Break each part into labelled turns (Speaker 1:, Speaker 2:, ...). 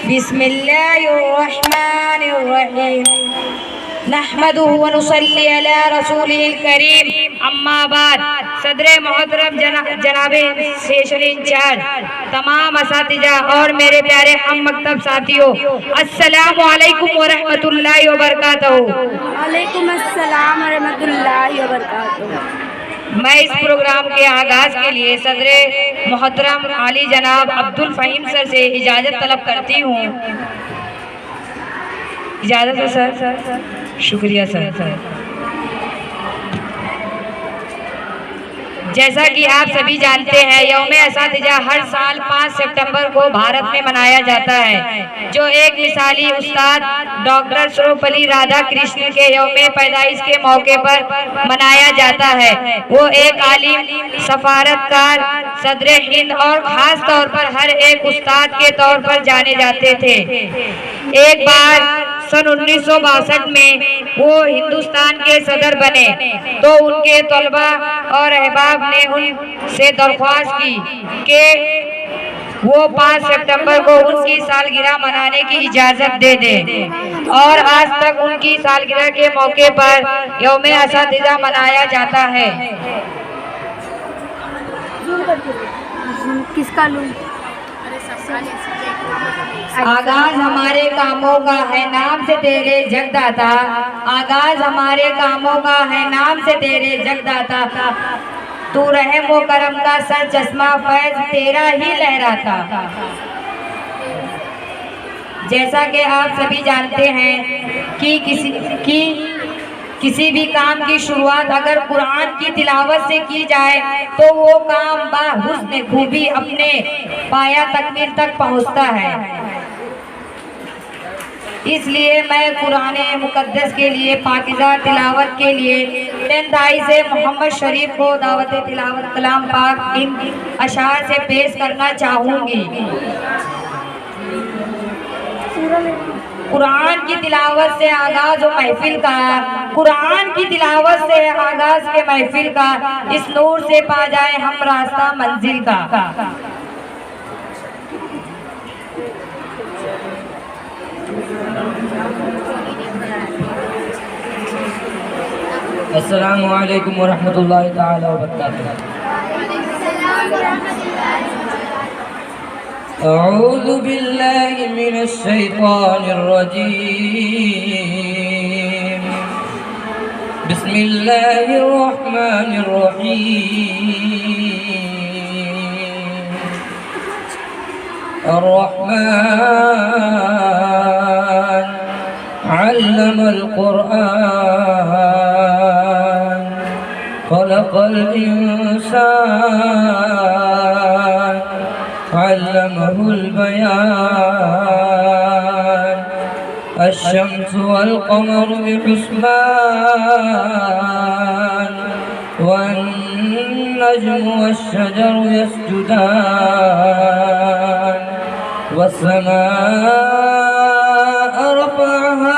Speaker 1: बिस्मिल्लाहिर्रहमानिर्रहीम नहमदुहु व नुसल्ली अला रसूलिल करीम अम्मा बाद। सदरे मोहतरम जनाबे सेशन इंचार्ज, तमाम असातिजा और मेरे प्यारे हम मकतब साथियों, अस्सलामु अलैकुम व रहमतुल्लाहि व बरकातहू।
Speaker 2: वालेकुम अस्सलाम व रहमतुल्लाहि व बरकातहू।
Speaker 1: मैं इस प्रोग्राम के आगाज के लिए सदरे मोहतरम आली जनाब अब्दुल फहीम सर से इजाज़त तलब करती हूँ। इजाज़त है सर? शुक्रिया सर। जैसा कि आप सभी जानते हैं, यौम असातिजा हर साल 5 सितंबर को भारत में मनाया जाता है, जो एक मिसाली उस्ताद डॉक्टर सर्वपल्ली राधाकृष्णन के यौम पैदाइश के मौके पर मनाया जाता है। वो एक आलिम, सफारतकार, सदर हिंद और खास तौर पर हर एक उस्ताद के तौर पर जाने जाते थे। एक बार सन 1962 में वो हिंदुस्तान के सदर बने तो उनके तलबा और अहबाब ने उनसे दरख्वास्त की कि वो 5 सितंबर को उनकी सालगिरह मनाने की इजाज़त दे दें, और आज तक उनकी सालगिरह के मौके पर यौम असातिज़ा मनाया जाता है।
Speaker 2: किसका लूं?
Speaker 1: आगाज हमारे कामों का है नाम से तेरे जगदाता, आगाज हमारे कामों का है नाम से तेरे जगदाता, तू रहम व करम का सर चश्मा फैज तेरा ही लहराता। जैसा कि आप सभी जानते हैं कि किसी भी काम की शुरुआत अगर कुरान की तिलावत से की जाए तो वो काम बाहुस्न खूबी अपने पाया तकमील तक पहुंचता है। इसलिए मैं कुरान मुकद्दस के लिए पाकिज़ा तिलावत के लिए 10 से मोहम्मद शरीफ को दावत तिलावत कलाम पाक इन अशार से पेश करना चाहूँगी। कुरान की तिलावत से आगाज महफिल का, कुरान की तिलावत से आगाज के महफिल का, इस नूर से पा जाए हम रास्ता मंजिल का।
Speaker 3: अस्सलामु अलैकुम व रहमतुल्लाहि ताला व बरकातहू। अऊज़ु बिल्लाहि मिनश शैतानिर रजीम। बिस्मिल्लाहिर रहमानिर रहीम। अर्रहमान अल्लमल कुरआन खलक़ल इंसान अल्लमहुल बयान अश्शम्सु वल क़मरु बिहुस्बान वन्नज्मु वश्शजरु यस्जुदान वस्समाअ रफ़अहा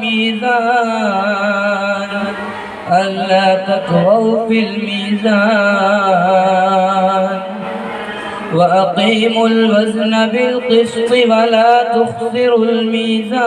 Speaker 3: मीज़ान अल्ला ततग़ौ फ़िल मीज़ान वअक़ीमुल वज़न बिल-क़िस्ति वला तुख़्सिरुल मीज़ान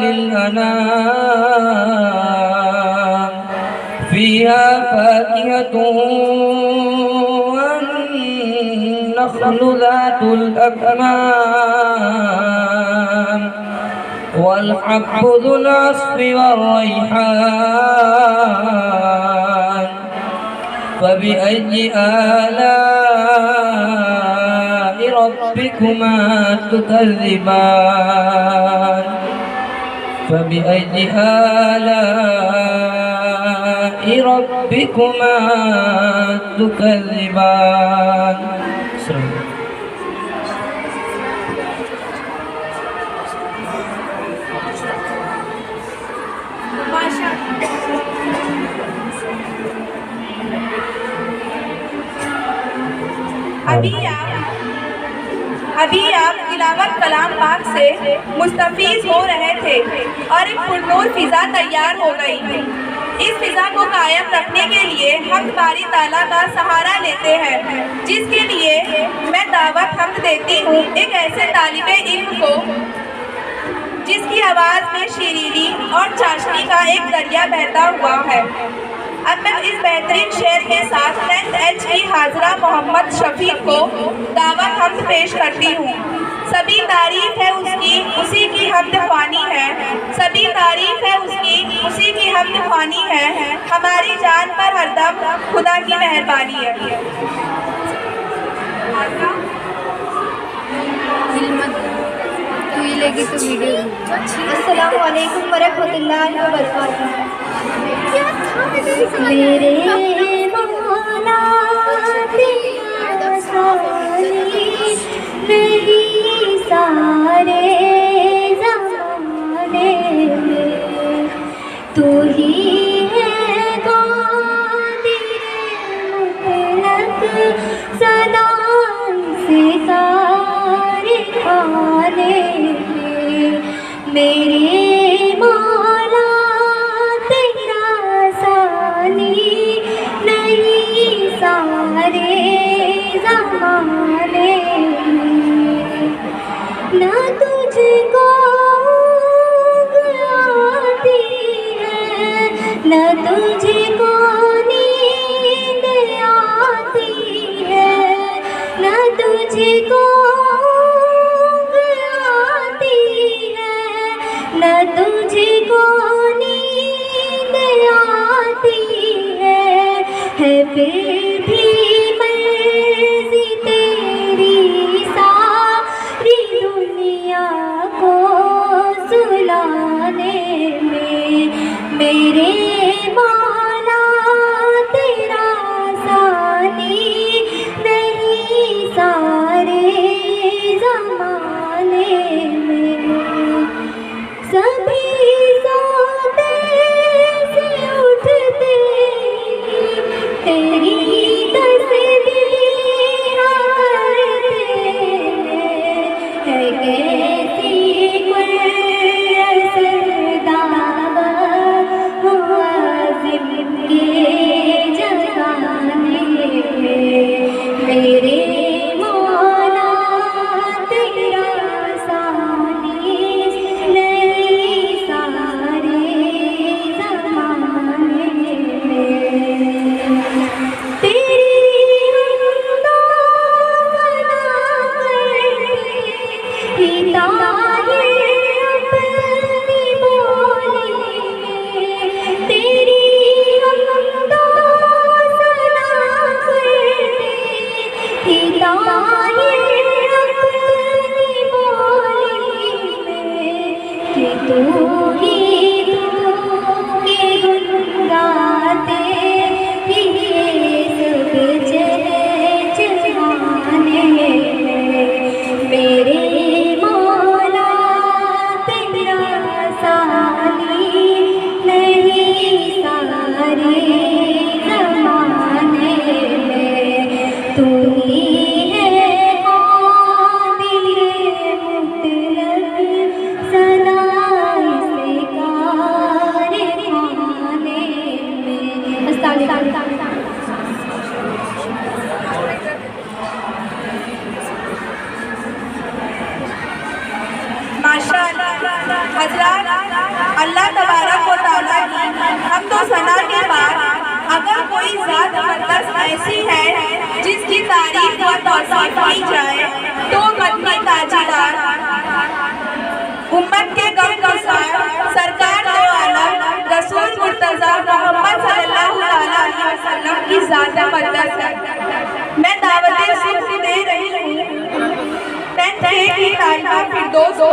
Speaker 3: लिल-अनाम फ़ीहा फ़ाकिहतुन वन्नख़्लु ज़ातुल अक्माम वल-हब्बु ज़ुल अस्फ़ि वर्रैहान फ़बिअय्यि आलाइ रब्बिकुमा तुकज़्ज़िबान फ़बिअय्यि आलाइ रब्बिकुमा तुकज़्ज़िबान।
Speaker 2: अभी आप तिलावत कलाम पाक से मुस्तफीज हो रहे थे और एक पुरनूर फिजा तैयार हो गई। इस फिजा को कायम रखने के लिए हम बारी ताला का सहारा लेते हैं, जिसके लिए मैं दावत हम देती हूँ एक ऐसे तालिबे इल्म को जिसकी आवाज़ में शीरीनी और चाशनी का एक दरिया बहता हुआ है। अब मैं इस बेहतरीन शेर के साथ 10th H की हाजरा मोहम्मद शफीक को दावत हम पेश करती हूँ। सभी तारीफ है उसकी, उसी की हमद ख्वानी है। सभी तारीफ है उसकी, उसी की हमद ख्वानी है। हमारी जान पर हरदम खुदा की मेहरबानी है।
Speaker 4: तू ही लेगी तो वीडियो। अस्सलामु अलैकुम वरहमतुल्लाहि वबरकातुहू। मेरे मौला तेरा साली नहीं सारे ज़माने में, तू ही है कादिर मुतलक सदा से सारे खाने में। मेरे मौला तेरा साली नहीं सारे ज़माने में, ना तुझको आती है ना तुझको नींद आती है, ना तुझको आती है ना तुझको नींद आती है फिर भी मर्ज़ी तेरी सारी दुनिया को सुलाने में। मेरे मौला तेरा सानी नहीं सारे ज़माने में। सभी सोते से उठते तेरी तस्बीह करते है, कैसी दावा मुआज़िम के जगाने में। मेरे मौला तेरा सानी नहीं सारे ज़माने में। तेरी हमदो सना करते अपनी बोली में। तेरी हमदो सना करते अपनी बोली में, कि तू ही तू के गुन गाते ये सब जहाने में। मेरे मौला तेरा साली नहीं सारे ज़माने में। तू ही है कादिर मुतलक सदा से कारखाने में।
Speaker 2: माशाअल्लाह हज़रात, अल्लाह तबारक व तआला की हम तो सना के बाद अगर कोई ज़ात मुक़द्दस ऐसी है जिसकी तारीफ व तौसीफ़ की जाए तो मदनी ताजदार उम्मत के गमगुसार सरकार दो आलम रसूल मुर्तज़ा मोहम्मद सल्लल्लाहु अलैहि वसल्लम की ज़ात मुक़द्दस है। मैं दावत सिर्फ दे रही हूँ 10th की तालिबा फिरदौस को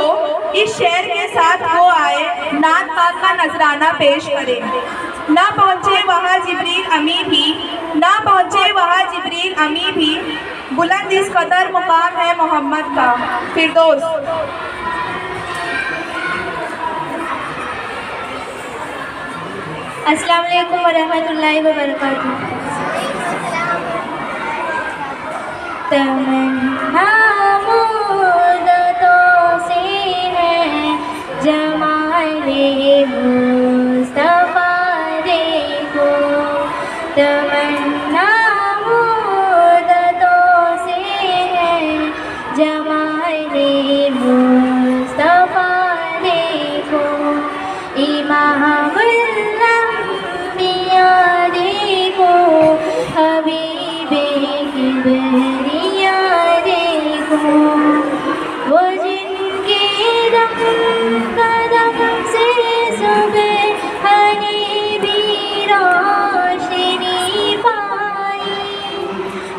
Speaker 2: इस शेर के साथ वो आए नात पाक का नजराना पेश करें। ना पहुँचे वहाँ जिब्रील अमी भी, ना पहुँचे वहाँ जिब्रील अमी भी, बुलंद इस कदर मुकाम है मोहम्मद का। फिरदौस।
Speaker 4: अस्सलाम वालेकुम वरहमतुल्लाहि वबरकातुहू। तमन्ना मुद्दतों से है जमाले मुस्तफा रे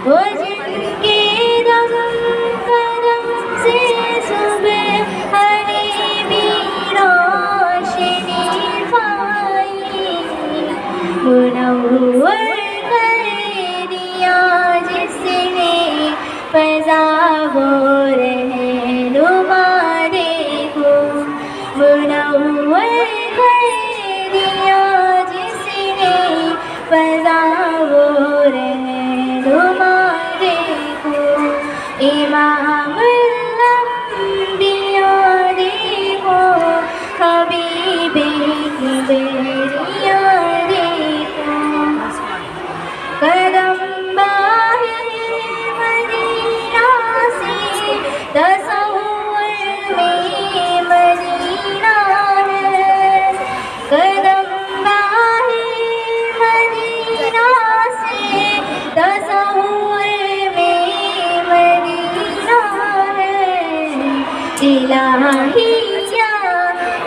Speaker 4: वो जिनके दम कदम से सुबह हरी भी रोशनी पाई, मुनव्वर कर दिया जिसने फ़ज़ा वो रहनुमा देखो, मुनव्वर कर दिया जिसने फ़ज़ा वो रहनुमा देखो, इमामुल-अंबिया देखो, हबीबे की बेरिया देखो, कदम बाहे मदीना से तसव्वुर में मदीना है, कदम बाहे मदीना से तसव्वुर में मदीना है, इलाहिया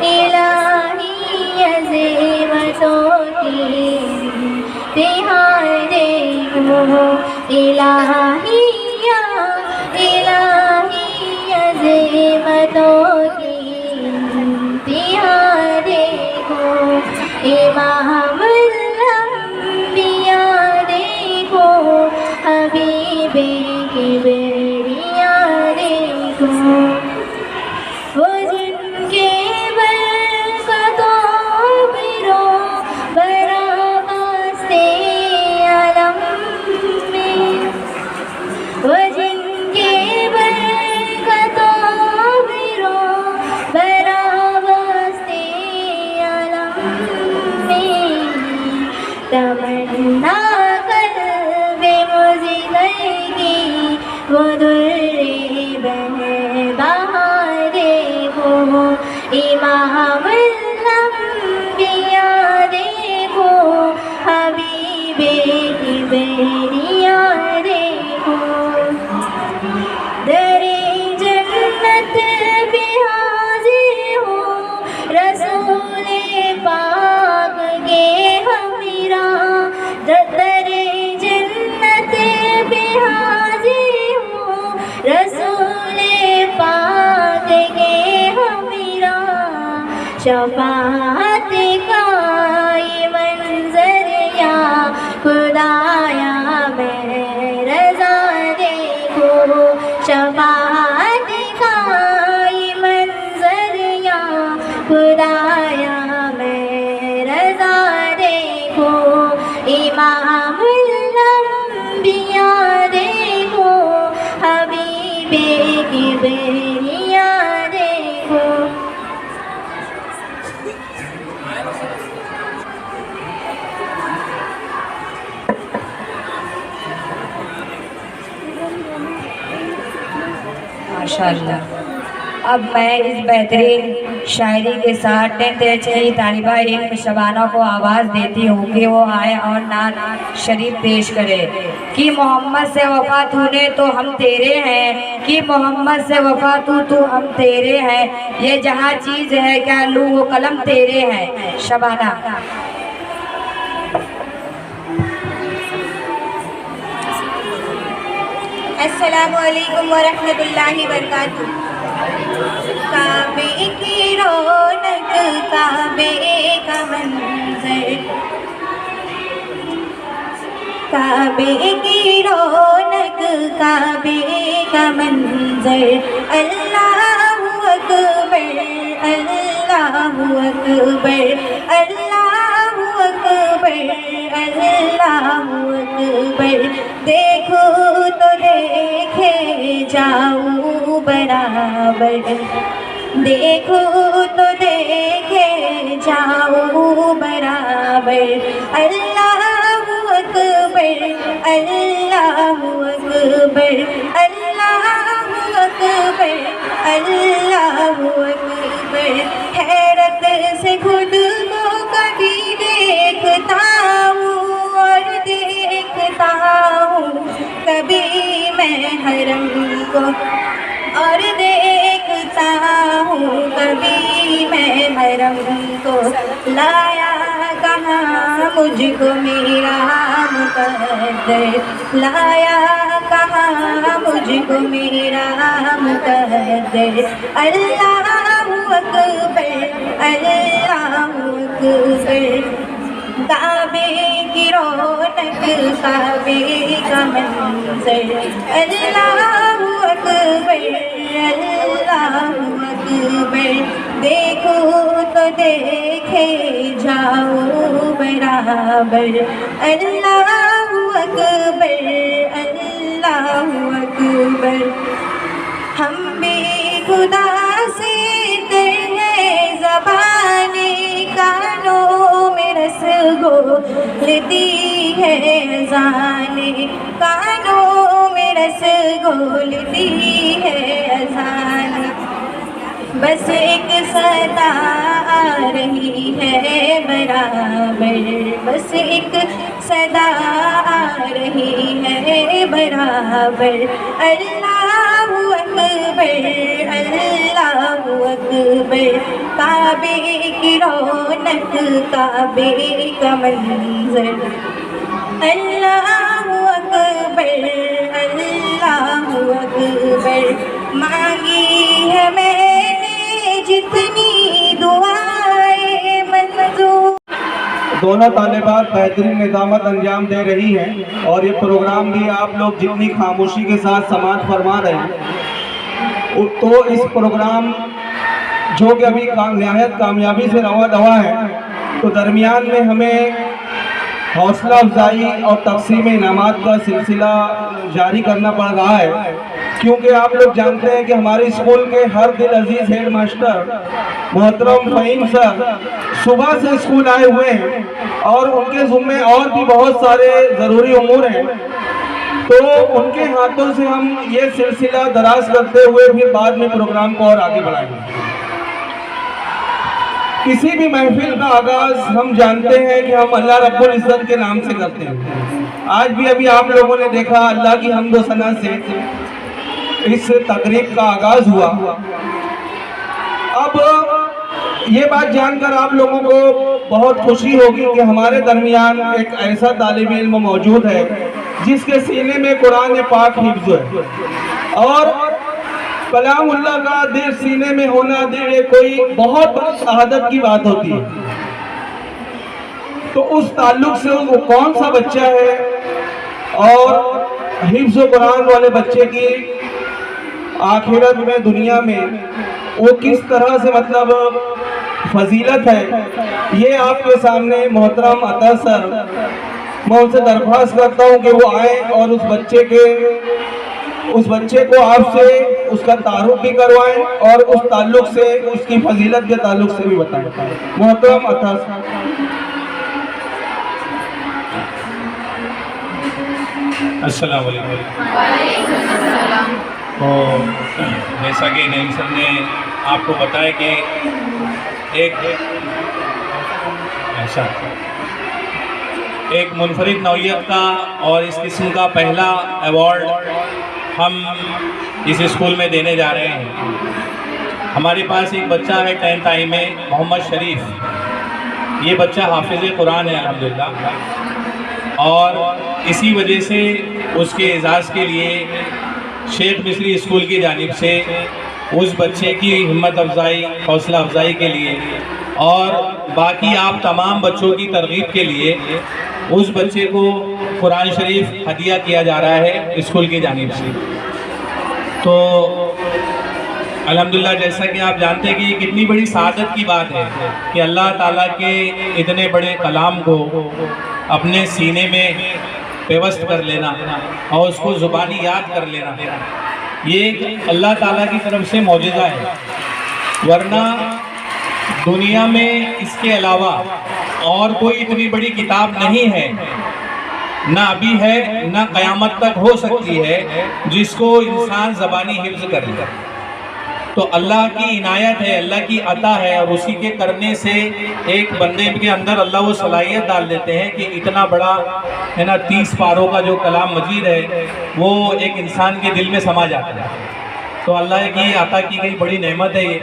Speaker 4: इलाहिया ज़ेमतों की तिहार देखो, इलाहिया इलाहिया ज़ेमतों की तिहार देखो, इमामुल-अंबिया देखो, हबीबे की बेरिया देखो, वो जिनके बरक़तों बिरो बराबस्ते अलम में, वो जिनके बरक़तों बिरो बराबस्ते अलम में, तमन्ना क़ल्बे मुज़िदर की वो दुर्रे बहार देखो, इमामुल-अंबिया देखो, हबीबे की बेरिया देखो, दरे जन्नत पे हाज़िर हो रसूले पाक के हमरा, दरे जन्नत पे हाज़िर हो रसूले पाक के हमरा, शफ़ाअत का ये मंज़र या खुदाया मैं रज़ा देखो, शफ़ाअत का ये मंज़र या खुदाया मैं रज़ा देखो, इमामुल-अंबिया देखो, हबीबे की बेरिया देखो।
Speaker 1: माशाअल्लाह। अब मैं इस बेहतरीन शायरी के साथ 10th की तालिबा इल्म शबाना को आवाज़ देती हूँ कि वो आए और नात शरीफ पेश करे कि मोहम्मद से वफ़ा तूने तो हम तेरे हैं, कि मोहम्मद से वफ़ा तू हम तेरे हैं, ये जहाँ चीज़ है क्या लू वो कलम तेरे हैं। शबाना।
Speaker 2: अस्सलामु अलैकुम व रहमतुल्लाहि व बरकातुहू। काबे की रौनक काबे का मंज़र, काबे की रौनक काबे का मंज़र, अल्लाहु अकबर अल्लाहु अकबर अल्लाहु अकबर अल्लाहु अकबर, देखो तो देखे जाऊं बराबर, देखो तो देखे जाऊं बराबर, अल्लाहु अकबर अल्लाहु अकबर अल्लाहु अकबर अल्लाहु अकबर। हैरत से खुद को कभी देखता हूँ और देखता हूँ कभी मैं हरम को, और देखता हूँ कभी मैं हरम को। लाया
Speaker 4: कहाँ मुझको मेरा मुक़द्दर, लाया कहाँ मुझको मेरा मुक़द्दर। अल्लाहु अकबर, अल्लाहु अकबर। काबे की रौनक, काबे का मंज़र, अल्लाहु अकबर, अल्लाहु अकबर। देखो तो देखे जाओ बराबर, अल्लाहु अकबर, अल्लाहु अकबर। हम भी खुदा से हैं, ज़बाने कानों में रस घोलती है, अज़ाने कानों में रस घोलती है, अज़ाने। बस एक सदा आ रही है बराबर, बस एक सदा आ रही है बराबर। अल्लाहु अकबर, अल्लाहु अकबर। काबे की रौनक, काबे का मंज़र, अल्लाहु अकबर, अल्लाहु अकबर। मांगी है मैंने जितनी दुआएं मंजूर।
Speaker 5: दोनों तालिबात बेहतरीन निज़ामत अंजाम दे रही हैं और ये प्रोग्राम भी आप लोग जितनी खामोशी के साथ समाअत फरमा रहे हैं, तो इस प्रोग्राम जो कि अभी नहायत कामयाबी से रवा दवा है, तो दरमियान में हमें हौसला अफजाई और तक़सीम इनामात का सिलसिला जारी करना पड़ रहा है, क्योंकि आप लोग जानते हैं कि हमारे स्कूल के हर दिल अजीज़ हेड मास्टर मोहतरम फ़हीम सर सुबह से स्कूल आए हुए हैं और उनके ज़िम्मे और भी बहुत सारे ज़रूरी उमूर हैं, तो उनके हाथों से हम ये सिलसिला दराज करते हुए फिर बाद में प्रोग्राम को और आगे बढ़ाएंगे। किसी भी महफिल का आगाज़ हम जानते हैं कि हम अल्लाह रब्बुल इज़्ज़त के नाम से करते हैं। आज भी अभी आप लोगों ने देखा अल्लाह की हम्द व सना से इस तकरीब का आगाज़ हुआ। अब ये बात जानकर आप लोगों को बहुत खुशी होगी कि हमारे दरमियान एक ऐसा तालिब इल्म मौजूद है जिसके सीने में कुरान पाक हिफ्ज़ है और कलामुल्लाह का दिल सीने में होना दिल ये कोई बहुत बड़ी शहादत की बात होती है। तो उस ताल्लुक से वो कौन सा बच्चा है और हिफ्ज़ कुरान वाले बच्चे की आखिरत में दुनिया में वो किस तरह से मतलब फजीलत है, ये आपके सामने मोहतरम अता सर, मैं उनसे दरख्वास्त करता हूँ कि वो आए और उस बच्चे को आपसे उसका तारुफ भी करवाएं और उस ताल्लुक से उसकी फजीलत के ताल्लुक से भी बताएं। मोहतरम अता सर।
Speaker 6: अस्सलाम वालेकुम। तो जैसा कि नईम सर ने आपको बताया कि एक मुनफरिद नौइयत का और इस किस्म का पहला अवार्ड हम इस स्कूल में देने जा रहे हैं। हमारे पास एक बच्चा है 10th आई में, मोहम्मद शरीफ। ये बच्चा हाफिज़ कुरान है अल्हम्दुलिल्लाह, और इसी वजह से उसके एजाज़ के लिए शेख मिस्री स्कूल की जानिब से उस बच्चे की हिम्मत अफजाई, हौसला अफजाई के लिए और बाकी आप तमाम बच्चों की तरगीब के लिए उस बच्चे को कुरान शरीफ हदिया किया जा रहा है स्कूल की जानिब से। तो अल्हम्दुलिल्लाह, जैसा कि आप जानते हैं कि ये कितनी बड़ी सादत की बात है कि अल्लाह ताला के इतने बड़े कलाम को अपने सीने में पेवस्त कर लेना और उसको ज़ुबानी याद कर लेना, ये एक अल्लाह ताला की तरफ से मौजिज़ा है। वरना दुनिया में इसके अलावा और कोई इतनी बड़ी किताब नहीं है, ना अभी है ना क़यामत तक हो सकती है, जिसको इंसान ज़बानी हिफ्ज़ कर ले। तो अल्लाह की इनायत है, अल्लाह की अता है, और उसी के करने से एक बंदे के अंदर अल्लाह वो सलाहियत डाल देते हैं कि इतना बड़ा है ना 30 पारों का जो कलाम मजीद है वो एक इंसान के दिल में समा जाता है। तो अल्लाह की अता की गई बड़ी नेमत है ये।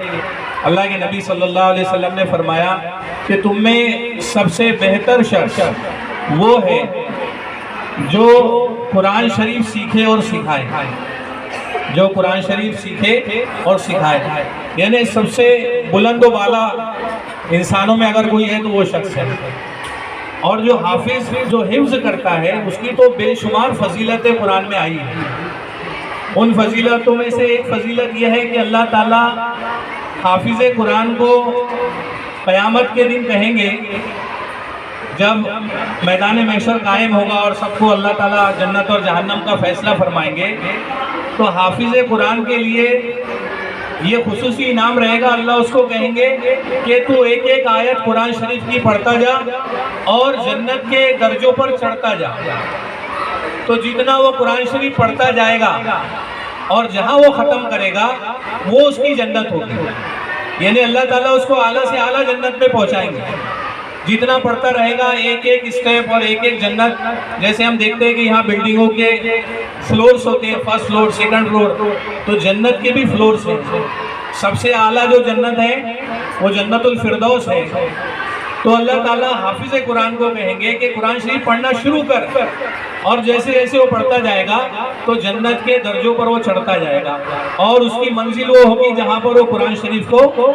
Speaker 6: अल्लाह के नबी सल्लल्लाहु अलैहि वसल्लम ने फरमाया कि तुम में सबसे बेहतर शख्स वो है जो कुरान शरीफ सीखे और सिखाए, जो कुरान शरीफ सीखे और सिखाए। यानी सबसे बुलंद वाला इंसानों में अगर कोई है तो वो शख्स है। और जो हाफिज, जो हिफ्ज करता है, उसकी तो बेशुमार फजीलतें कुरान में आई है। उन फजीलतों में से एक फजीलत यह है कि अल्लाह ताला हाफिज कुरान को क़यामत के दिन कहेंगे, जब मैदान महशर कायम होगा और सबको अल्लाह ताला जन्नत और जहन्नम का फैसला फरमाएंगे, तो हाफिज कुरान के लिए ये खुसूसी इनाम रहेगा। अल्लाह उसको कहेंगे कि तू एक एक आयत कुरान शरीफ की पढ़ता जा और जन्नत के दर्जों पर चढ़ता जा। तो जितना वो कुरान शरीफ पढ़ता जाएगा और जहाँ वो ख़त्म करेगा वो उसकी जन्नत होगी। यानी अल्लाह ताला उसको आला से आला जन्नत में पहुँचाएंगे। जितना पढ़ता रहेगा एक एक स्टेप और एक एक जन्नत, जैसे हम देखते हैं कि यहाँ बिल्डिंगों के फ्लोर्स होते हैं, फर्स्ट फ्लोर, सेकंड फ्लोर, तो जन्नत के भी फ्लोर्स हैं। सबसे आला जो जन्नत है वो जन्नतुल फिरदौस है। तो अल्लाह ताला हाफिज़ कुरान को कहेंगे कि कुरान शरीफ पढ़ना शुरू कर, और जैसे जैसे वो पढ़ता जाएगा तो जन्नत के दर्जों पर वो चढ़ता जाएगा और उसकी मंजिल वो होगी जहाँ पर वो कुरान शरीफ को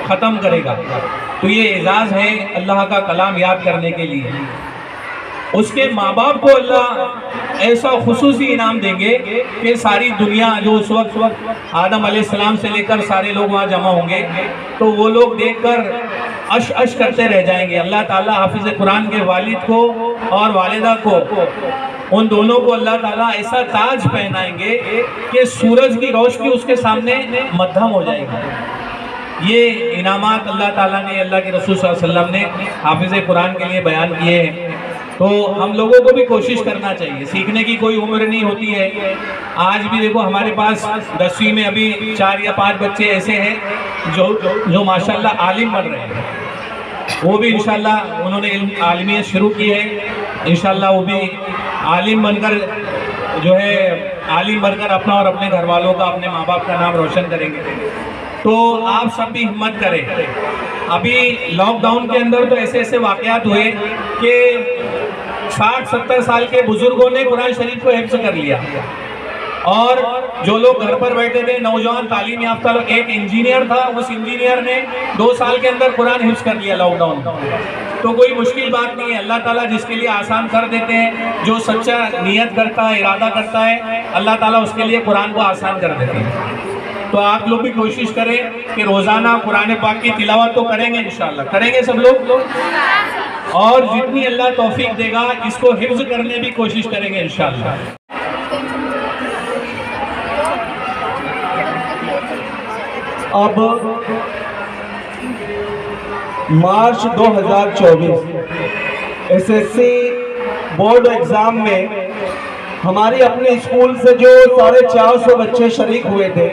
Speaker 6: ख़त्म करेगा। तो ये एजाज़ है अल्लाह का कलाम याद करने के लिए। उसके माँ बाप को अल्लाह ऐसा खुसूसी इनाम देंगे कि सारी दुनिया, जो उस वक्त आदम अलैहिस्सलाम से लेकर सारे लोग वहाँ जमा होंगे, तो वो लोग देखकर अश अश करते रह जाएंगे। अल्लाह ताला हाफिज़ कुरान के वालिद को और वालिदा को, उन दोनों को अल्लाह ताला ऐसा ताज पहनाएंगे कि सूरज की रोशनी उसके सामने मध्यम हो जाएगी। ये इनामात अल्लाह ताला ने, अल्लाह के रसूल सल्लल्लाहु अलैहि वसल्लम ने हाफिज़ कुरान के लिए बयान किए हैं। तो हम लोगों को भी कोशिश करना चाहिए, सीखने की कोई उम्र नहीं होती है। आज भी देखो हमारे पास 10वीं में अभी 4 या 5 बच्चे ऐसे हैं जो माशाल्लाह आलिम बन रहे हैं। वो भी इंशाल्लाह उन्होंने आलिमियत शुरू की है, इंशाल्लाह वो भी आलिम बनकर जो है आलिम बनकर अपना और अपने घर वालों का, अपने माँ बाप का नाम रोशन करेंगे। तो आप सब भी हिम्मत करें। अभी लॉकडाउन के अंदर तो ऐसे ऐसे वाक़यात हुए कि 60-70 साल के बुजुर्गों ने कुरान शरीफ को हिफ्ज़ कर लिया, और जो लोग घर पर बैठे थे, नौजवान तालीम याफ्ता लोग, एक इंजीनियर था, उस इंजीनियर ने 2 साल के अंदर कुरान हिफ्ज़ कर लिया लॉकडाउन। तो कोई मुश्किल बात नहीं है, अल्लाह ताला जिसके लिए आसान कर देते हैं। जो सच्चा नियत करता है, इरादा करता है, अल्लाह ताला उसके लिए कुरान को आसान कर देते हैं। तो आप लोग भी कोशिश करें कि रोज़ाना कुरान पाक की तिलावत तो करेंगे, इंशाअल्लाह करेंगे सब लोग, और जितनी अल्लाह तौफीक देगा इसको हिफ्ज़ करने की कोशिश करेंगे इंशाअल्लाह।
Speaker 5: अब मार्च 2024 एसएससी बोर्ड एग्ज़ाम में हमारी अपने स्कूल से जो 450 बच्चे शरीक हुए थे,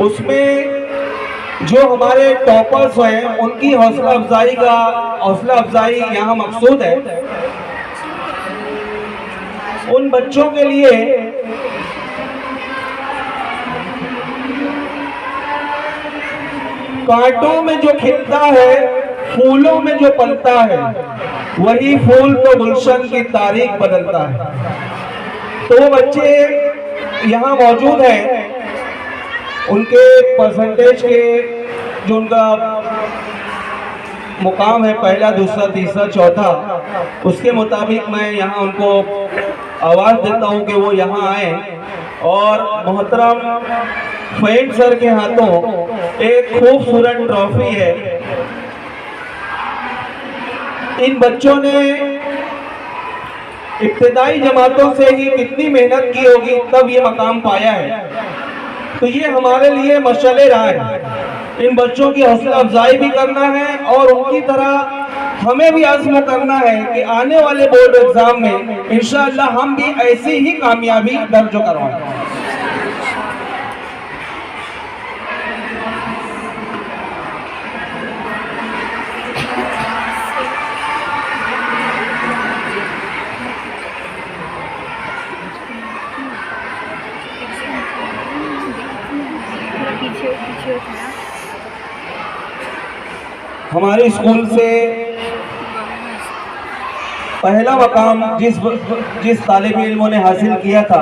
Speaker 5: उसमें जो हमारे टॉपर्स हैं उनकी हौसला अफजाई यहाँ मकसूद है। उन बच्चों के लिए कांटों में जो खिलता है, फूलों में जो पलता है, वही फूल तो गुलशन की तारीख बदलता है। तो वो बच्चे यहाँ मौजूद हैं, उनके परसेंटेज के जो उनका मुकाम है, पहला, दूसरा, तीसरा, चौथा, उसके मुताबिक मैं यहाँ उनको आवाज़ देता हूँ कि वो यहाँ आए। और मोहतरम फहीम सर के हाथों एक खूबसूरत ट्रॉफी है। इन बच्चों ने इब्तिदाई जमातों से ही कितनी मेहनत की होगी तब ये मकाम पाया है। तो ये हमारे लिए मशअले राह है। इन बच्चों की हौसला अफजाई भी करना है और उनकी तरह हमें भी आज़म करना है कि आने वाले बोर्ड एग्जाम में इंशाअल्लाह हम भी ऐसी ही कामयाबी दर्ज करवाएं। हमारे स्कूल से पहला मकाम जिस तालिब इल्मों ने हासिल किया था,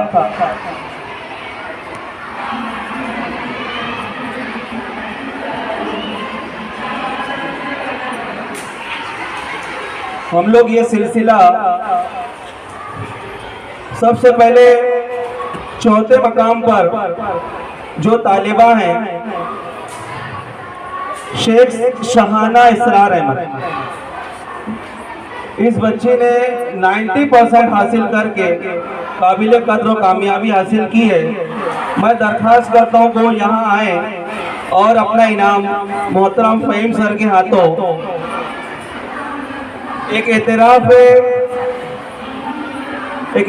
Speaker 5: हम लोग ये सिलसिला सबसे पहले चौथे मकाम पर जो तालिबा हैं शेख शहाना इसरार अहमद, इस बच्चे ने 90% हासिल करके काबिल कद्र और कामयाबी हासिल की है। मैं दरख्वास्त करता हूँ वो यहाँ आए और अपना इनाम मोहतरम फ़हीम सर के हाथों एक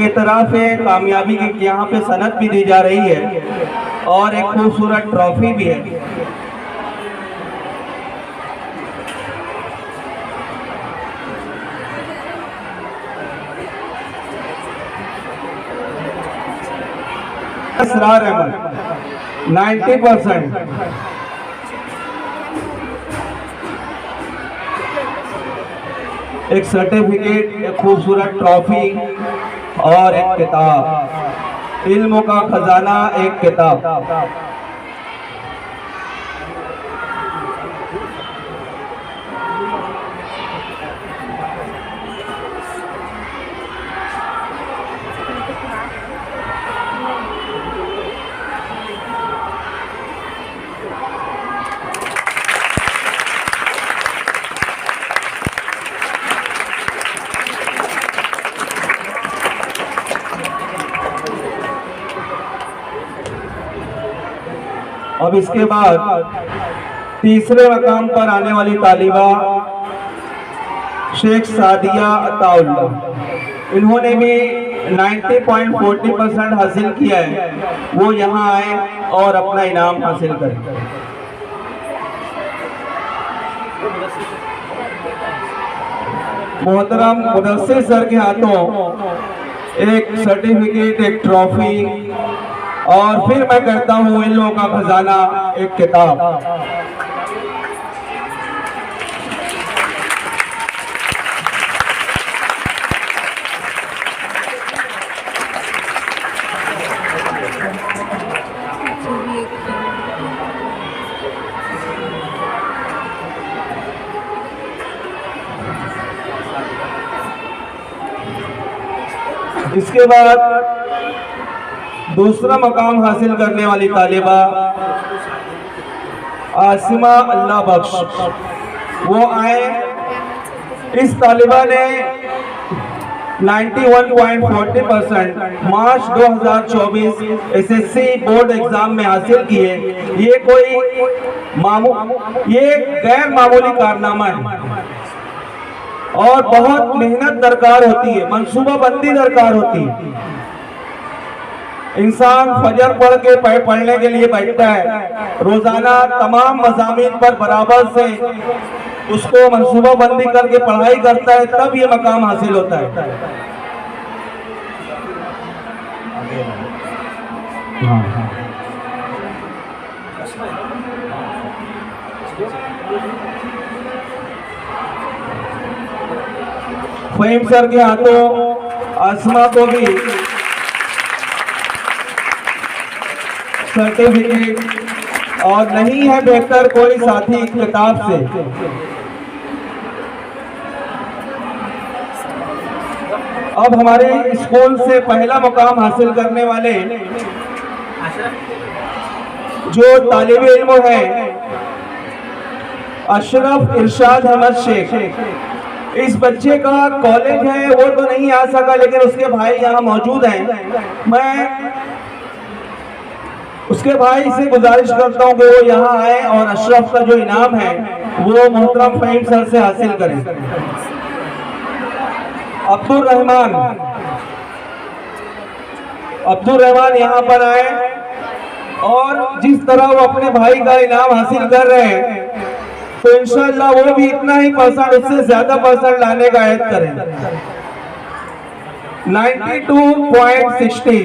Speaker 5: एतराफ़ है कामयाबी की यहाँ पे सनद भी दी जा रही है और एक खूबसूरत ट्रॉफी भी है। इसरार अहमद 90%। एक सर्टिफिकेट, एक खूबसूरत ट्रॉफी और एक किताब, इल्मों का खजाना, एक किताब। अब इसके बाद तीसरे मकाम पर आने वाली तालिबा शेख सादिया अताउल्लाह, इन्होंने भी 90.40% हासिल किया है। वो यहाँ आए और अपना इनाम हासिल करें। मोहतरम मुदस्सिर सर के हाथों एक सर्टिफिकेट, एक ट्रॉफी और फिर मैं करता हूँ इन लोगों का खजाना, एक किताब। इसके बाद दूसरा मकाम हासिल करने वाली तालिबा आसिमा अल्लाह बख्श, वो आए। इस तालिबा ने 91.40% मार्च 2024 SSC बोर्ड एग्जाम में हासिल किए। ये गैर मामूली कारनामा है और बहुत मेहनत दरकार होती है, मंसूबाबंदी दरकार होती है। इंसान फजर पढ़ के पढ़ने के लिए बैठता है, रोजाना तमाम मज़ामीन पर बराबर से उसको मंसूबाबंदी करके पढ़ाई करता है, तब ये मकाम हासिल होता है। फ़हीम सर के हाथों आसमा को भी सर्टिफिकेट और नहीं है बेहतर कोई साथी किताब से। अब हमारे स्कूल से पहला मुकाम हासिल करने वाले जो तालिब इल्म है अशरफ इरशाद अहमद शेख, इस बच्चे का कॉलेज है, वो तो नहीं आ सका लेकिन उसके भाई यहाँ मौजूद हैं। मैं उसके भाई से गुजारिश करता हूँ कि वो यहाँ आए और अशरफ का जो इनाम है वो मोहतरम फ़हीम सर से हासिल करें। अब्दुल रहमान यहाँ पर आए और जिस तरह वो अपने भाई का इनाम हासिल कर रहे हैं तो इंशाअल्लाह वो भी इतना ही परसेंट, उससे ज्यादा परसेंट लाने का ऐद करें। 92.60।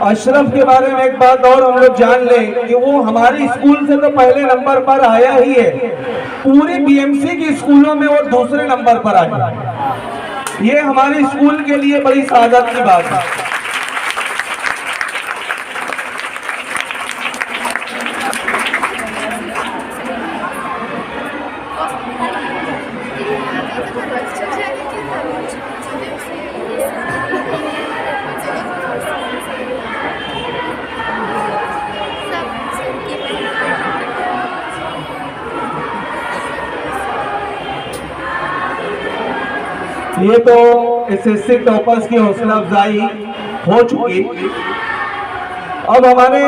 Speaker 5: अशरफ के बारे में एक बात और हम लोग जान लें कि वो हमारे स्कूल से तो पहले नंबर पर आया ही है, पूरी बीएमसी के स्कूलों में वो दूसरे नंबर पर आया। ये हमारे स्कूल के लिए बड़ी सादत की बात है। ये तो एसएससी टॉपर्स की हौसला अफजाई हो चुकी। अब हमारे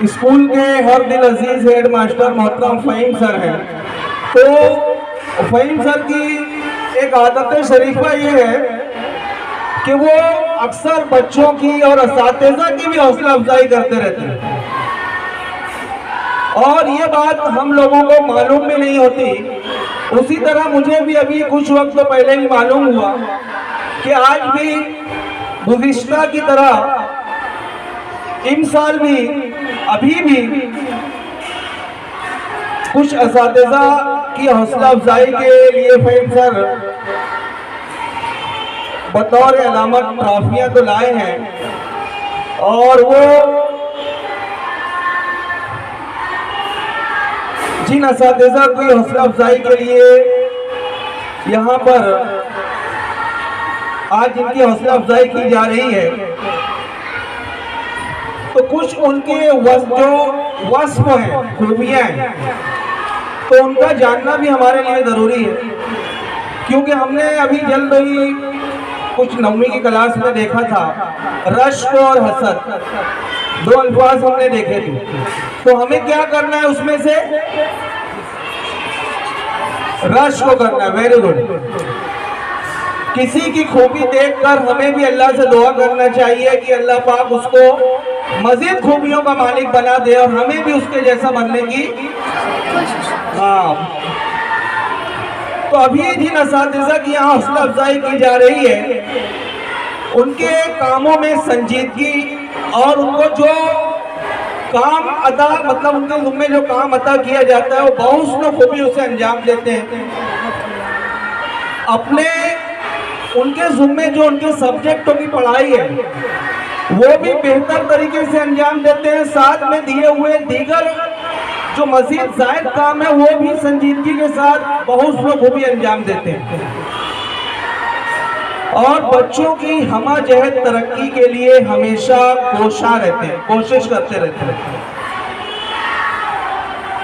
Speaker 5: स्कूल के हर दिल अजीज हेड मास्टर मोहतरम फ़हीम सर हैं। तो फ़हीम सर की एक आदत शरीफा ये है कि वो अक्सर बच्चों की और असातिज़ा की भी हौसला अफजाई करते रहते हैं, और ये बात हम लोगों को मालूम भी नहीं होती। उसी तरह मुझे भी अभी कुछ वक्त पहले ही मालूम हुआ कि आज भी गुज़िश्ता की तरह इस साल भी अभी भी कुछ असातिज़ा की हौसला अफजाई के लिए फ़हीम सर बतौर अलामत ट्रॉफियाँ तो लाए हैं, और वो जिन असातिज़ा की हौसला अफजाई के लिए यहाँ पर आज इनकी हौसला अफजाई की जा रही है, तो कुछ उनके जो वस्फ हैं, खूबियाँ हैं, तो उनका जानना भी हमारे लिए ज़रूरी है। क्योंकि हमने अभी जल्द ही कुछ 9वीं की क्लास में देखा था, रश्क और हसद, दो अल्फाज हमने देखे थे। तो हमें क्या करना है, उसमें से रश्क को करना है। Very good. किसी की खूबी देखकर हमें भी अल्लाह से दुआ करना चाहिए कि अल्लाह पाक उसको मजीद खूबियों का मालिक बना दे और हमें भी उसके जैसा बनने की। हाँ, तो अभी जिन असातिज़ा की यहाँ हौसला अफजाई की जा रही है, उनके कामों में संजीदगी और उनको जो काम अदा मतलब उनके ज़िम्मे जो काम अदा किया जाता है वो बहुत खूबियों से अंजाम देते हैं। अपने उनके ज़िम्मे जो उनके सब्जेक्टों की पढ़ाई है वो भी बेहतर तरीके से अंजाम देते हैं। साथ में दिए हुए दीगर जो मज़ीद ज़ायद काम है वो भी संजीदगी के साथ बहुत खूबी अंजाम देते हैं, और बच्चों की हमाजहत तरक्की के लिए हमेशा कोशा रहते हैं, कोशिश करते रहते हैं,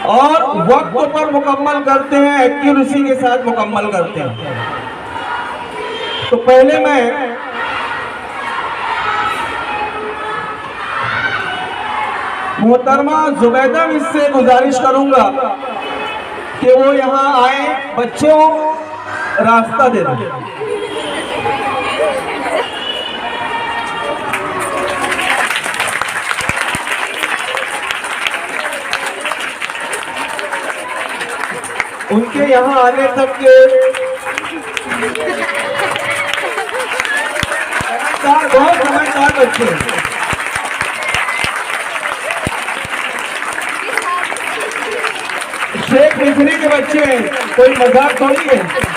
Speaker 5: और वक्त पर मुकम्मल करते हैं, एक्यूरेसी के साथ मुकम्मल करते हैं। तो पहले मैं मोहतरमा जुबैदा मिस से गुजारिश करूंगा कि वो यहाँ आए, बच्चों रास्ता दे दें। उनके यहाँ आने तक के बहुत समझदार बच्चे हैं। शेख मिस्री के बच्चे हैं, कोई मजाक थोड़ी है।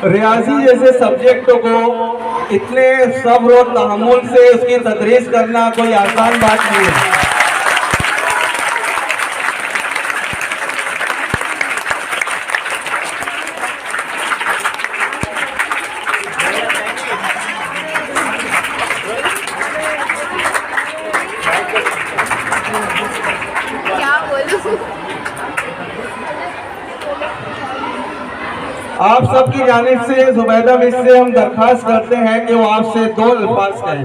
Speaker 5: रियाजी जैसे सब्जेक्टों को इतने सब्र और तहम्मुल से उसकी तदरीस करना कोई आसान बात नहीं है। आप सबकी जानिब से जुबैदा मिस से हम दरख्वास्त करते हैं कि वो आपसे 2 अल्फाज कहें।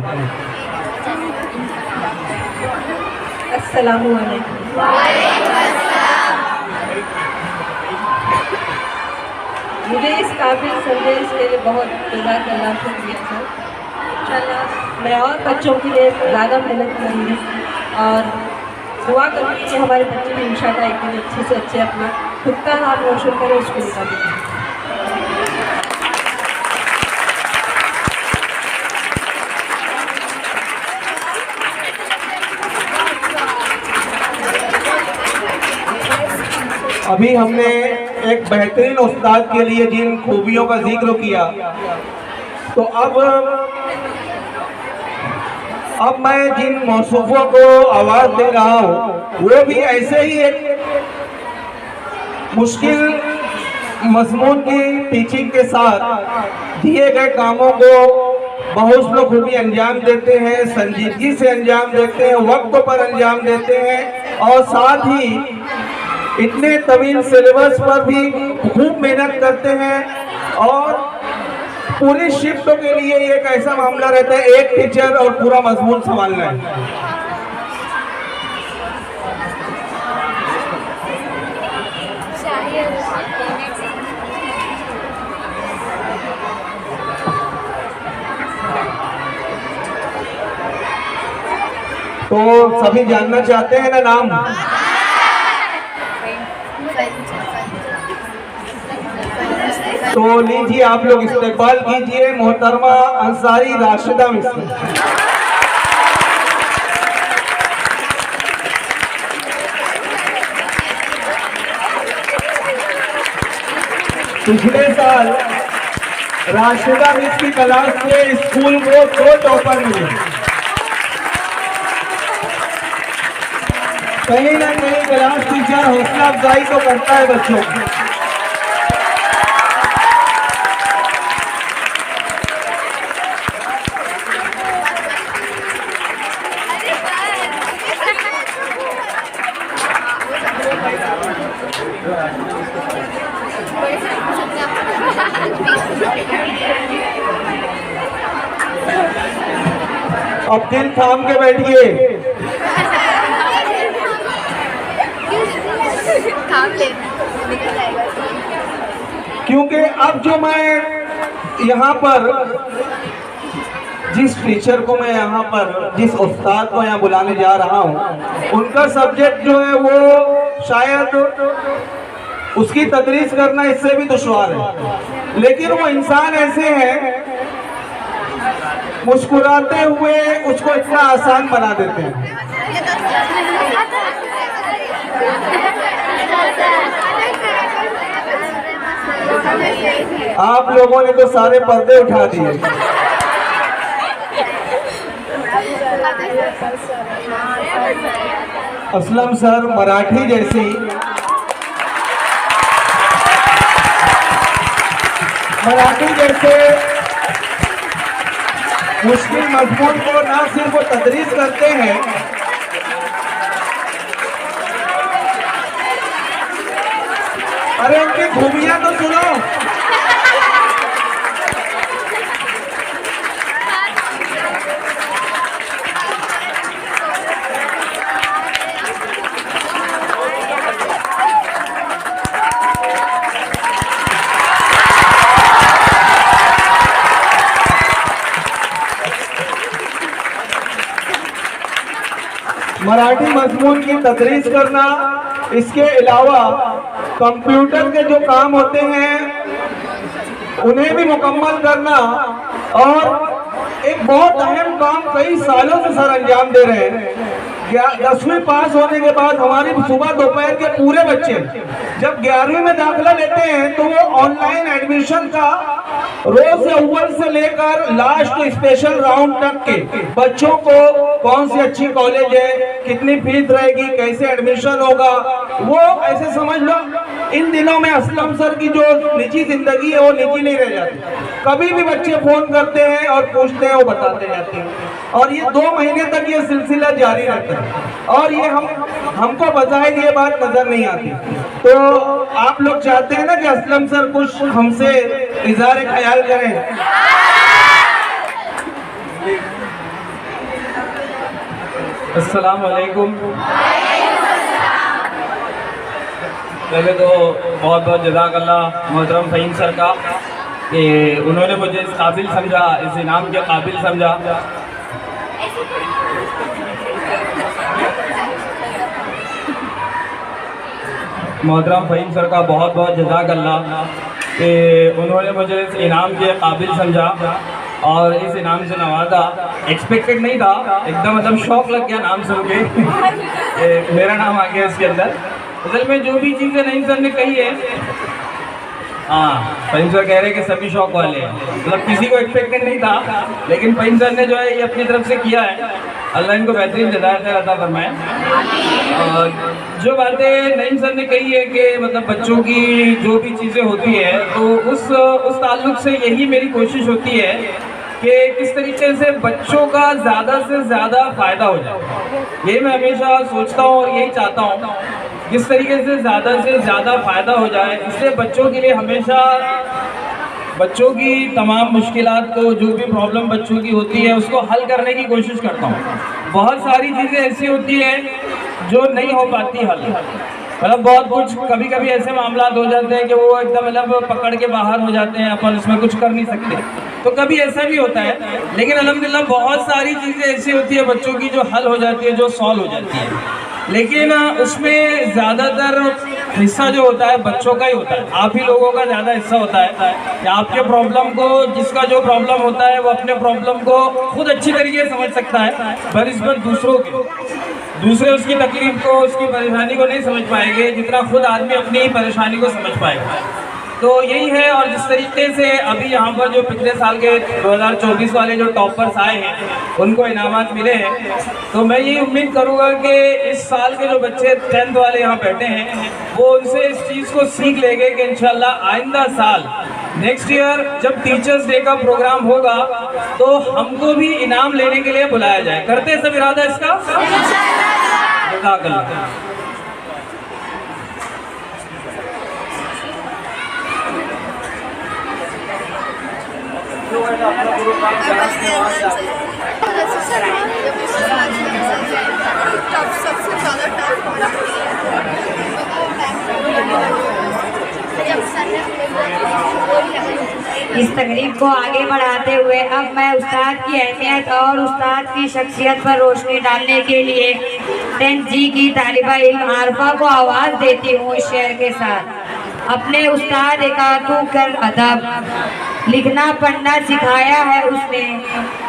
Speaker 2: अस्सलामु अलैकुम। मुझे इस काबिल संदेश के लिए बहुत जज़ाकल्लाह शुक्रिया सर। इंशाल्लाह मैं और बच्चों के लिए ज़्यादा मेहनत करूँगी और दुआ करूँगी कि हमारे बच्चे भी इंशाल्लाह एक दिन अच्छे से अच्छे अपना खुद का नाम रोशन करें, स्कूल का भी।
Speaker 5: अभी हमने एक बेहतरीन उस्ताद के लिए जिन खूबियों का जिक्र किया, तो अब मैं जिन मौसूफों को आवाज दे रहा हूँ वो भी ऐसे ही एक मुश्किल मजमून की टीचिंग के साथ दिए गए कामों को बहुत खूबी अंजाम देते हैं, संजीदगी से अंजाम देते हैं, वक्त पर अंजाम देते हैं और साथ ही इतने तवील सिलेबस पर भी खूब मेहनत करते हैं। और पूरी शिफ्ट के लिए एक ऐसा मामला रहता है, एक टीचर और पूरा मजमून संभालना है। तो सभी जानना चाहते हैं ना नाम? तो लीजिए आप लोग इस्तेक़बाल कीजिए मोहतरमा अंसारी राशिदा मिस्र। पिछले साल राशिदा मिस की क्लास से स्कूल को 2 टॉपर मिले। कहीं ना कहीं क्लास टीचर हौसला अफजाई तो करता है बच्चों की। अब दिल थाम के बैठिए। क्योंकि अब जो मैं यहाँ पर जिस टीचर को मैं यहाँ पर जिस उस्ताद को यहाँ बुलाने जा रहा हूँ, उनका सब्जेक्ट जो है वो शायद उसकी तदरीस करना इससे भी दुश्वार है, लेकिन वो इंसान ऐसे हैं मुस्कुराते हुए उसको इतना आसान बना देते हैं। आप लोगों ने तो सारे पर्दे उठा दिए। असलम सर मराठी जैसी मुश्किल मजमून को ना सिर्फ वो तदरीस करते हैं, अरे उनकी खूबियां तो सुनो। मराठी मजमून की तदरीस करना, इसके अलावा कंप्यूटर के जो काम होते हैं उन्हें भी मुकम्मल करना, और एक बहुत अहम काम कई सालों से सर अंजाम दे रहे हैं। 10वीं पास होने के बाद हमारी सुबह दोपहर के पूरे बच्चे जब 11वीं में दाखिला लेते हैं तो वो ऑनलाइन एडमिशन का रोज अव्वल से लेकर लास्ट स्पेशल राउंड तक के बच्चों को कौन सी अच्छी कॉलेज है, कितनी फीस रहेगी, कैसे एडमिशन होगा, वो ऐसे समझ लो इन दिनों में असलम सर की जो निजी जिंदगी है वो निजी नहीं रह जाती। कभी भी बच्चे फोन करते हैं और पूछते हैं, वो बताते रहते हैं, और ये 2 महीने तक ये सिलसिला जारी रहता है। और ये हमको बज़ाहिर ये बात नजर नहीं आती। तो आप लोग चाहते हैं ना कि असलम सर कुछ हमसे इज़हार ख्याल करें।
Speaker 3: अस्सलाम वालेकुम। पहले तो बहुत बहुत जज़ाकल्लाह मोहतरम फ़हीम सर का कि उन्होंने मुझे इस काबिल समझा, इस इनाम के काबिल समझा। मोहतरम फ़हीम सर का बहुत बहुत जज़ाकल्लाह कि उन्होंने मुझे इस इनाम के काबिल समझा और इस इनाम से नवाजा। एक्सपेक्टेड नहीं था, एकदम मतलब शौक लग गया नाम सुन के मेरा नाम आ गया इसके अंदर। असल में जो भी चीज़ें नहीं सर ने कही है, हाँ फ़हीम सर कह रहे हैं कि सभी शौक वाले हैं, मतलब किसी को एक्सपेक्टेड नहीं था, लेकिन फ़हीम सर ने जो है ये अपनी तरफ से किया है। अल्लाह इनको बेहतरीन जज़ाए खैर अता फरमाए। और जो बातें नईम सर ने कही है कि मतलब बच्चों की जो भी चीज़ें होती है, तो उस ताल्लुक से यही मेरी कोशिश होती है कि किस तरीके से बच्चों का ज़्यादा से ज़्यादा फ़ायदा हो जाए। ये मैं हमेशा सोचता हूँ और यही चाहता हूँ, किस तरीके से ज़्यादा फ़ायदा हो जाए। इससे बच्चों के लिए हमेशा बच्चों की तमाम मुश्किलात को, जो भी प्रॉब्लम बच्चों की होती है, उसको हल करने की कोशिश करता हूँ। बहुत सारी चीज़ें ऐसी होती हैं जो नहीं हो पाती हल, मतलब बहुत कुछ कभी कभी ऐसे मामला हो जाते हैं कि वो एकदम मतलब पकड़ के बाहर हो जाते हैं, अपन उसमें कुछ कर नहीं सकते, तो कभी ऐसा भी होता है। लेकिन अल्हम्दुलिल्लाह बहुत सारी चीज़ें ऐसी होती है बच्चों की जो हल हो जाती है, जो सॉल्व हो जाती है। लेकिन उसमें ज़्यादातर हिस्सा जो होता है बच्चों का ही होता है। आप ही लोगों का ज़्यादा हिस्सा होता है कि आपके प्रॉब्लम को, जिसका जो प्रॉब्लम होता है वो अपने प्रॉब्लम को खुद अच्छी तरीके से समझ सकता है, पर इस पर दूसरे उसकी तकलीफ को, उसकी परेशानी को नहीं समझ पाएंगे जितना खुद आदमी अपनी परेशानी को समझ पाएगा। तो यही है। और जिस तरीके से अभी यहाँ पर जो पिछले साल के 2024 वाले जो टॉपर्स आए हैं उनको इनामात मिले हैं, तो मैं यही उम्मीद करूँगा कि इस साल के जो बच्चे 10th वाले यहाँ बैठे हैं वो उनसे इस चीज़ को सीख लेंगे कि इंशाल्लाह आइंदा साल नेक्स्ट ईयर जब टीचर्स डे का प्रोग्राम होगा तो हमको भी इनाम लेने के लिए बुलाया जाए। करते सब इरादा इसका? जज़ाकल्लाह।
Speaker 1: इस तकरीब को आगे बढ़ाते हुए अब मैं उस्ताद की अहमियत और उस्ताद की शख्सियत पर रोशनी डालने के लिए 10th जी की तालिबा इल्म आरफा को आवाज़ देती हूँ इस शेर के साथ। अपने उस्ताद एकातू कर अदब, लिखना पढ़ना सिखाया है उसने,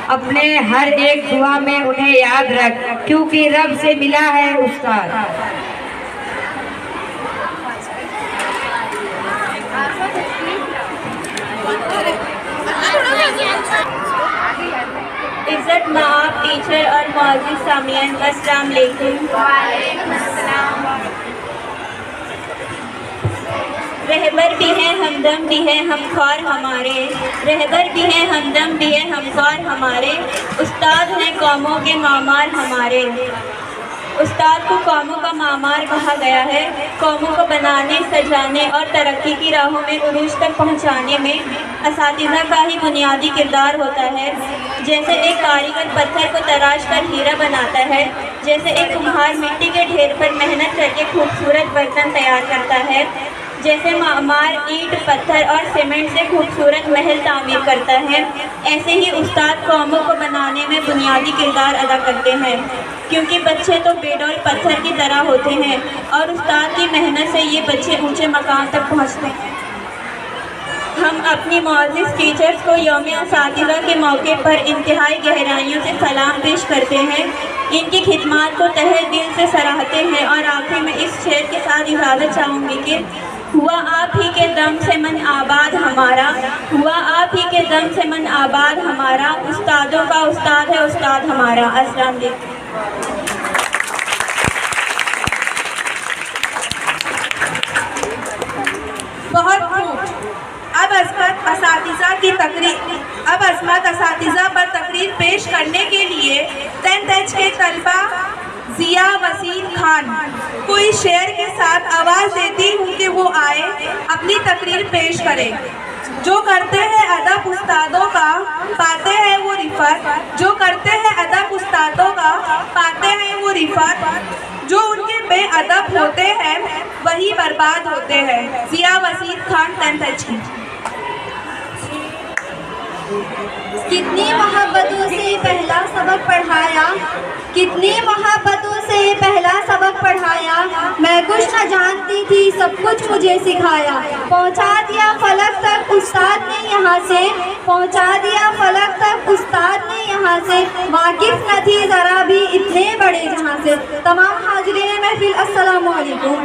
Speaker 1: अपने हर एक दुआ में उन्हें याद रख, क्योंकि रब से मिला है उस्ताद।
Speaker 4: इज्जत माँ, टीचर और मौजूद सामियान, अस्सलाम वालेकुम। रहबर भी हैं हमदम भी हैं हमख्वार हमारे, रहबर भी हैं हमदम भी हैं हमख्वार हमारे, उस्ताद हैं कौमों के मामार हमारे। उस्ताद को कौमों का मामार कहा गया है। कौमों को बनाने, सजाने और तरक्की की राहों में उरूज तक पहुंचाने में असातिज़ा का ही बुनियादी किरदार होता है। जैसे एक कारीगर पत्थर को तराश कर हीरा बनाता है, जैसे एक कुम्हार मिट्टी के ढेर पर मेहनत करके खूबसूरत बर्तन तैयार करता है, जैसे मामार ईंट, पत्थर और सीमेंट से खूबसूरत महल तामीर करता है, ऐसे ही उस्ताद कौमों को बनाने में बुनियादी किरदार अदा करते हैं। क्योंकि बच्चे तो बेडौल पत्थर की तरह होते हैं और उस्ताद की मेहनत से ये बच्चे ऊंचे मकाम तक पहुंचते हैं। हम अपनी मौजूद टीचर्स को यौम असातिज़ा के मौके पर इंतहाई गहराइयों से सलाम पेश करते हैं, इनकी खिदमत को तहे दिल से सराहते हैं। और आखिर में इस शेर के साथ इजाज़त चाहूँगी कि हुआ आप ही के दम से मन आबाद हमारा, हुआ आप ही के दम से मन आबाद हमारा, उस्तादों का उस्ताद है उस्ताद हमारा। अस्सलाम वालेकुम।
Speaker 2: बहुत खूब। अब अस्मत असातिज़ा पर तकरीर पेश करने के लिए 10th H के तलबा जिया वसीम खान को इस शेर के साथ आवाज़ देती हूँ कि वो आए अपनी तकरीर पेश करें। जो करते हैं अदब उस्तादों का पाते हैं वो रिफत, जो करते हैं अदब उस्तादों का पाते हैं वो रिफत, जो उनके बेअदब होते हैं वही बर्बाद होते हैं। जिया वसीम खान 10th H की।
Speaker 4: कितनी मोहब्बतों से पहला सबक पढ़ाया, कितनी मोहब्बतों से पहला सबक पढ़ाया, मैं कुछ न जानती थी सब कुछ मुझे सिखाया। पहुंचा दिया फलक तक उस्ताद ने यहाँ से, पहुंचा दिया फलक तक उस्ताद ने यहाँ से, वाकिफ न थी ज़रा भी इतने बड़े जहाँ से। तमाम हाज़िरीन महफिल अस्सलाम वालेकुम।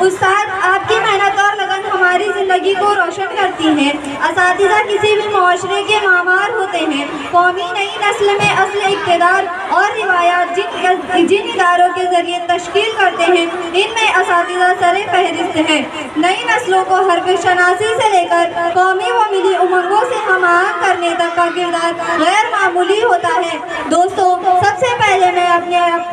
Speaker 4: उस्ताद, आपकी मेहनत और लगन हमारी ज़िंदगी को रोशन करती हैं। असातिज़ा किसी भी माशरे के मामार होते हैं। कौमी नई नस्ल में असल इक़्तिदार और रिवायात जिन इदारों के ज़रिए तश्कील करते हैं, इनमें असातिज़ा सरे फहरिस्त हैं। नई नस्लों को हरफ शनासी से लेकर कौमी व मिली उमंगों से हमाहंग करने तक का किरदार गैर मामूली होता है। दोस्तों, सबसे पहले मैं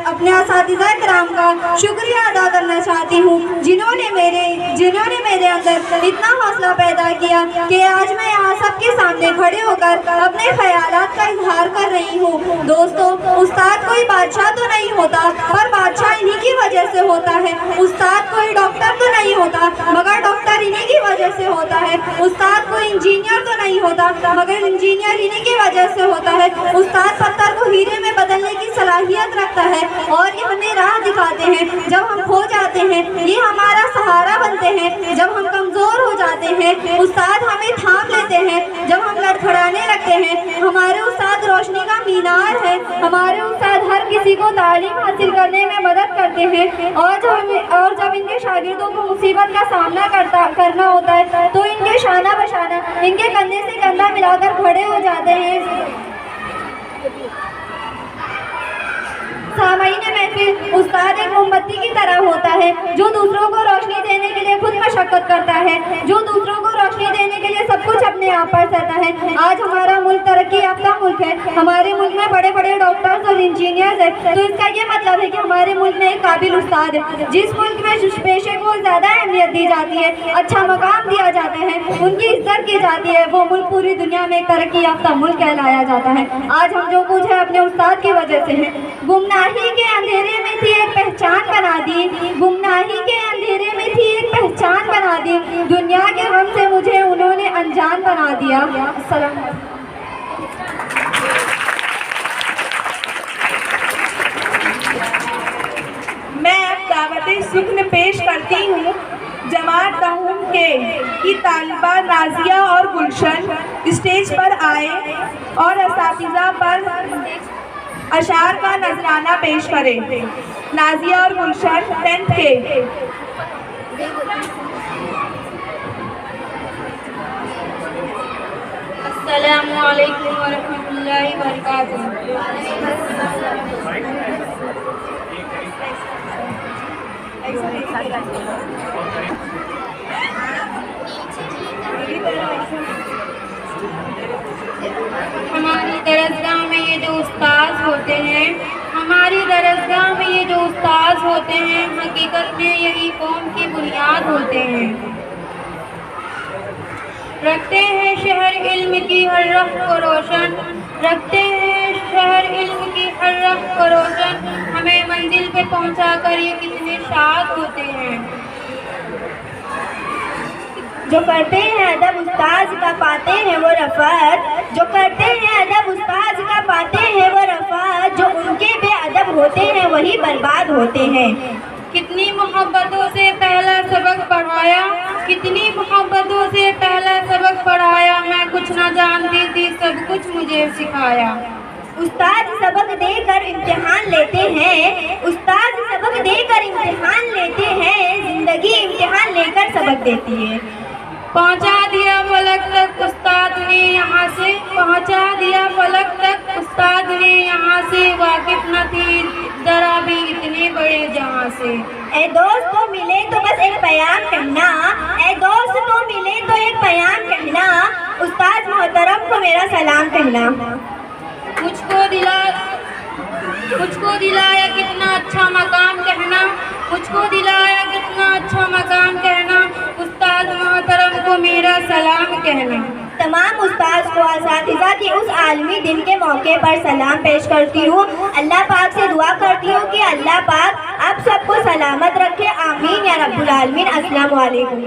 Speaker 4: अपने असातिज़ा किराम का शुक्रिया अदा करना चाहती हूँ जिन्होंने मेरे अंदर इतना हौसला पैदा किया कि आज मैं यहाँ सबके सामने खड़े होकर अपने ख्यालात का इजहार कर रही हूँ। दोस्तों, उस्ताद कोई बादशाह तो नहीं होता, पर बादशाह इन्हीं की वजह से होता है। उस्ताद कोई डॉक्टर तो नहीं होता, मगर डॉक्टर इन्हीं की वजह से होता है। उस्ताद कोई इंजीनियर तो नहीं होता, मगर इंजीनियर इन्हीं की वजह से होता है। उस्ताद पत्थर को हीरे में बदलने की सलाहियत रखता है और ये हमें राह दिखाते हैं। जब हम खो जाते हैं ये हमारा सहारा बनते हैं। जब हम कमज़ोर हो जाते हैं उस्ताद हमें थाम लेते हैं। जब हम लड़खड़ाने लगते हैं हमारे उस्ताद रोशनी का मीनार है। हमारे उस्ताद हर किसी को तालीम हासिल करने में मदद करते हैं और जब इनके शागिर्दों को मुसीबत का सामना करना होता है तो इनके शाना बशाना इनके कंधे से कंधा मिलाकर खड़े हो जाते हैं। सामाईन महफिल, उस्ताद एक मोमबत्ती की तरह होता है जो दूसरों को रोशनी देने के लिए खुद मशक्कत करता है, जो दूसरों को रोशनी देने के लिए सब कुछ अपने आप पर करता है। आज हमारा मुल्क तरक्की याफ्ता मुल्क है। हमारे मुल्क में बड़े बड़े डॉक्टर्स और इंजीनियर्स हैं, तो इसका ये मतलब है कि हमारे मुल्क में एक काबिल उस्ताद है। जिस मुल्क में पेशे को ज़्यादा अहमियत दी जाती है, अच्छा मकाम दिया जाता है, उनकी इज्जत की जाती है, वो मुल्क पूरी दुनिया में एक तरक्की याफ्ता मुल्क कहलाया जाता है। आज हम जो कुछ है अपने उस्ताद की वजह से है। गुमनाही के अंधेरे में थी एक पहचान बना दी, गुमनाही के अंधेरे में थी एक पहचान बना दी, दुनिया के गम से मुझे उन्होंने अनजान बना दिया। अस्सलाम।
Speaker 2: मैं अब दावते सुख्न पेश करती हूँ जमात दाहूम के की तालिबा नाजिया और गुलशन स्टेज पर आए और असातिज़ा पर अशार का नजराना पेश करें। नाजिया और गुलशन 10th के।
Speaker 4: अस्सलामु अलैकुम व रहमतुल्लाहि व बरकातुहू। हमारी दरसगाह में ये जो उस्ताद होते हैं, हमारी दरसगाह में ये जो उस्ताद होते हैं, हकीकत में यही कौम की बुनियाद होते हैं। रखते हैं शहर इल्म की हर राह को रोशन, रखते हैं शहर इल्म की हर राह को रोशन, हमें मंजिल पे पहुंचा कर ये कितने शाद होते हैं। जो करते हैं अदब उस्ताद का पाते हैं वो रफ़ात, जो करते हैं अदब उस्ताद का पाते हैं वो रफ़ात, जो उनके बेअदब होते हैं वही बर्बाद होते हैं। कितनी मोहब्बतों से पहला सबक पढ़ाया, कितनी मोहब्बतों से पहला सबक पढ़ाया, मैं कुछ ना जानती थी सब कुछ मुझे सिखाया। उस्ताद सबक देकर इम्तिहान लेते हैं, उस्ताद सबक देकर इम्तिहान लेते हैं, जिंदगी इम्तिहान लेकर सबक देती है। पहुंचा दिया फलक तक उस्ताद ने
Speaker 2: यहाँ से पहुँचा दिया फलक तक, उस्ताद ने यहाँ से वाकिफ न थी जरा भी इतने बड़े जहाँ से।
Speaker 4: ए दोस्त तो मिले तो बस एक पैगाम कहना, ए दोस्त तो मिले तो एक पैगाम कहना, उस्ताद मोहतरम को मेरा सलाम कहना।
Speaker 2: मुझको दिलाया कितना अच्छा मकाम कहना, मुझको दिलाया कितना अच्छा मकाम कहना, उस्ताद मोहतरम को मेरा सलाम कहना।
Speaker 4: तमाम उस्ताद को असातिज़ा के उस आलमी दिन के मौके पर सलाम पेश करती हूँ। अल्लाह पाक से दुआ करती हूँ कि अल्लाह पाक आप सबको सलामत रखे। आमीन या रब्बुल आलमीन। अस्सलामु अलैकुम।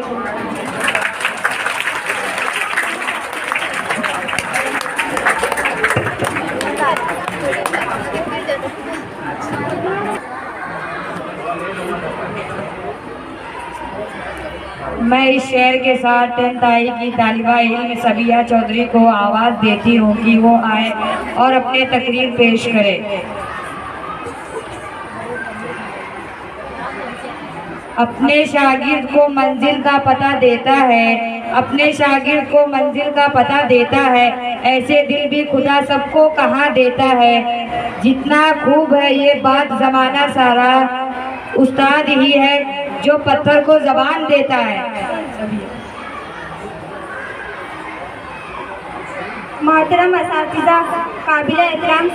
Speaker 1: मैं इस शेर के साथ 10th आई की तालिबा इल्म सबिया चौधरी को आवाज़ देती हूँ कि वो आए और अपने तकरीर पेश करे। अपने शागिर्द को मंजिल का पता देता है, अपने शागिर्द को मंजिल का पता देता है, ऐसे दिल भी खुदा सबको कहाँ देता है। जितना खूब है ये बात ज़माना सारा, उस्ताद ही है जो पत्थर को ज़बान देता है।
Speaker 4: मोहतरम असातिज़ा, काबिल एहतराम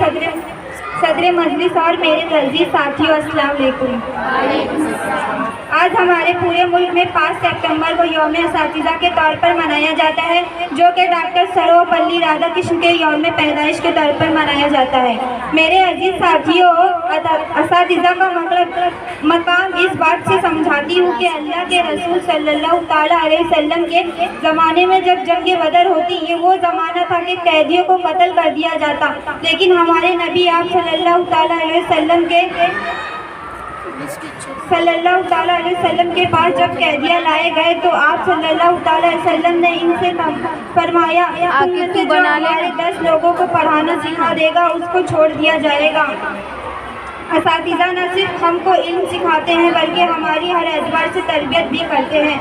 Speaker 4: सदर मजलिस और मेरे दर्जी साथियों, अस्सलाम वालेकुम। आज हमारे पूरे मुल्क में 5 सितंबर को यौम असातिज़ा के तौर पर मनाया जाता है, जो कि डॉक्टर सर्वपल्ली राधाकृष्ण के यौम पैदाइश के तौर पर मनाया जाता है। मेरे अजीज साथियों, असातिज़ा का मकाम इस बात से समझाती हूँ कि अल्लाह के रसूल सल्लल्लाहु ताला अलैहि वसल्लम के ज़माने में जब जंग बदर होती, ये वो ज़माना था कि कैदियों को कत्ल कर दिया जाता, लेकिन हमारे नबी आप सल्लल्लाहु ताला अलैहि वसल्लम के पास जब कैदियाँ लाए गए तो आप सल्लल्लाहु ताला अलैहि वसल्लम ने इनसे फरमाया, तुम में से जो हमारे 10 लोगों को पढ़ाना सिखा देगा उसको छोड़ दिया जाएगा। असातिज़ा न सिर्फ हमको इल्म सिखाते हैं बल्कि हमारी हर एतबार से तरबियत भी करते हैं।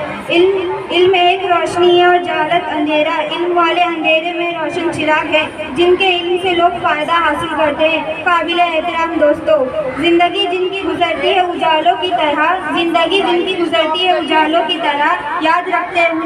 Speaker 4: इल्म एक रोशनी है और जहालत अंधेरा। इल्म वाले अंधेरे में रोशन चिराग है, जिनके इल्म से लोग फ़ायदा हासिल करते हैं। काबिल एहतराम दोस्तों, ज़िंदगी जिनकी गुजरती है उजालों की तरह, ज़िंदगी जिनकी गुजरती है उजालों की तरह, याद रखते हैं